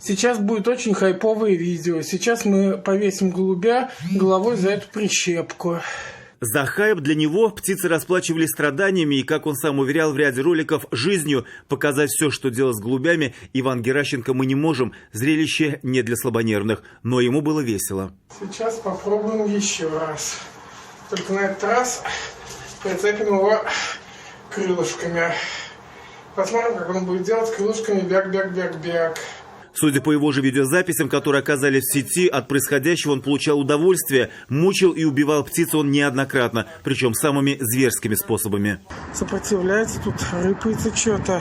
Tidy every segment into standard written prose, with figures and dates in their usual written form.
Сейчас будет очень хайповое видео. Сейчас мы повесим голубя головой за эту прищепку. За хайп для него птицы расплачивались страданиями и, как он сам уверял в ряде роликов, жизнью. Показать все, что делать с голубями, Иван Геращенко, мы не можем. Зрелище не для слабонервных, но ему было весело. Сейчас попробуем еще раз. Только на этот раз прицепим его крылышками. Посмотрим, как он будет делать крылышками бяк-бяк-бяк-бяк. Судя по его же видеозаписям, которые оказались в сети, от происходящего он получал удовольствие. Мучил и убивал птиц он неоднократно, причем самыми зверскими способами. Сопротивляется, тут рыпается что-то.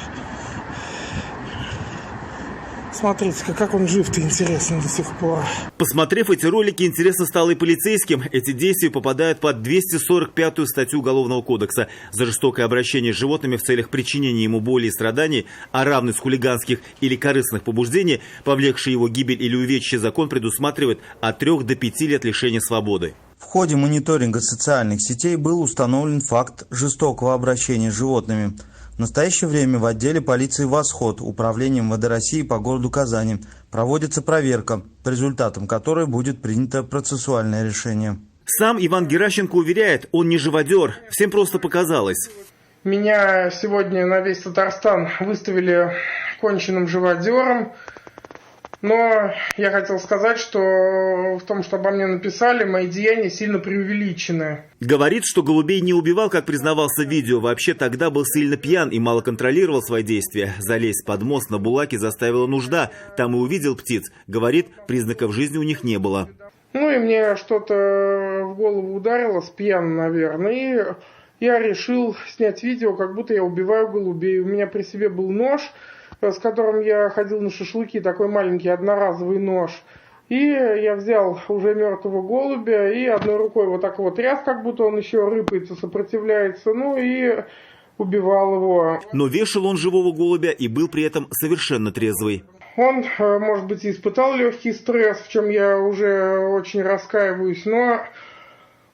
Смотрите, как он жив-то, интересно, до сих пор. Посмотрев эти ролики, интересно стало и полицейским. Эти действия попадают под 245-ю статью Уголовного кодекса за жестокое обращение с животными в целях причинения ему боли и страданий, а равный с хулиганских или корыстных побуждений, повлекший его гибель или увечье, закон предусматривает от 3 до 5 лет лишения свободы. В ходе мониторинга социальных сетей был установлен факт жестокого обращения с животными. В настоящее время в отделе полиции «Восход» Управлением МВД России по городу Казани проводится проверка, по результатам которой будет принято процессуальное решение. Сам Иван Геращенко уверяет, он не живодер, всем просто показалось. Меня сегодня на весь Татарстан выставили конченным живодером. Но я хотел сказать, что в том, что обо мне написали, мои деяния сильно преувеличены. Говорит, что голубей не убивал, как признавался в видео. Вообще тогда был сильно пьян и мало контролировал свои действия. Залезть под мост на Булаке заставила нужда. Там и увидел птиц. Говорит, признаков жизни у них не было. Ну и мне что-то в голову ударило, с пьян, наверное. И я решил снять видео, как будто я убиваю голубей. У меня при себе был нож, с которым я ходил на шашлыки, такой маленький одноразовый нож. И я взял уже мертвого голубя и одной рукой вот так вот тряс, как будто он еще рыпается, сопротивляется, ну и убивал его. Но вешал он живого голубя и был при этом совершенно трезвый. Он, может быть, и испытал легкий стресс, в чем я уже очень раскаиваюсь, но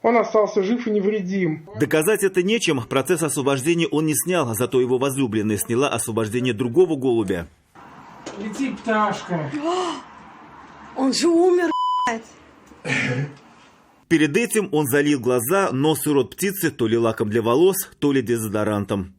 он остался жив и невредим. Доказать это нечем. Процесс освобождения он не снял, зато его возлюбленная сняла освобождение другого голубя. Лети, пташка. Он же умер, Перед этим он залил глаза, нос и рот птицы то ли лаком для волос, то ли дезодорантом.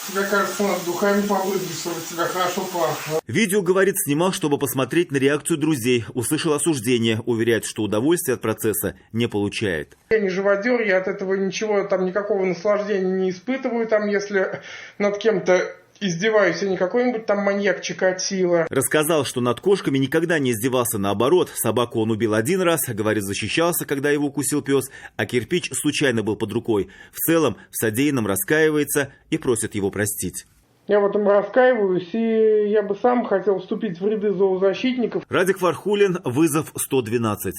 Тебе кажется, надо духами побрызгать, чтобы тебя хорошо пахло. Видео, говорит, снимал, чтобы посмотреть на реакцию друзей. Услышал осуждение. Уверяет, что удовольствия от процесса не получает. Я не живодер, я от этого ничего, там никакого наслаждения не испытываю. Там, если над кем-то издеваюсь, я не какой-нибудь там маньяк Чикатило. Рассказал, что над кошками никогда не издевался, наоборот. Собаку он убил один раз, говорит, защищался, когда его укусил пес, а кирпич случайно был под рукой. В целом, в содеянном раскаивается и просит его простить. Я в этом раскаиваюсь, и я бы сам хотел вступить в ряды зоозащитников. Радик Фархулин, вызов 112.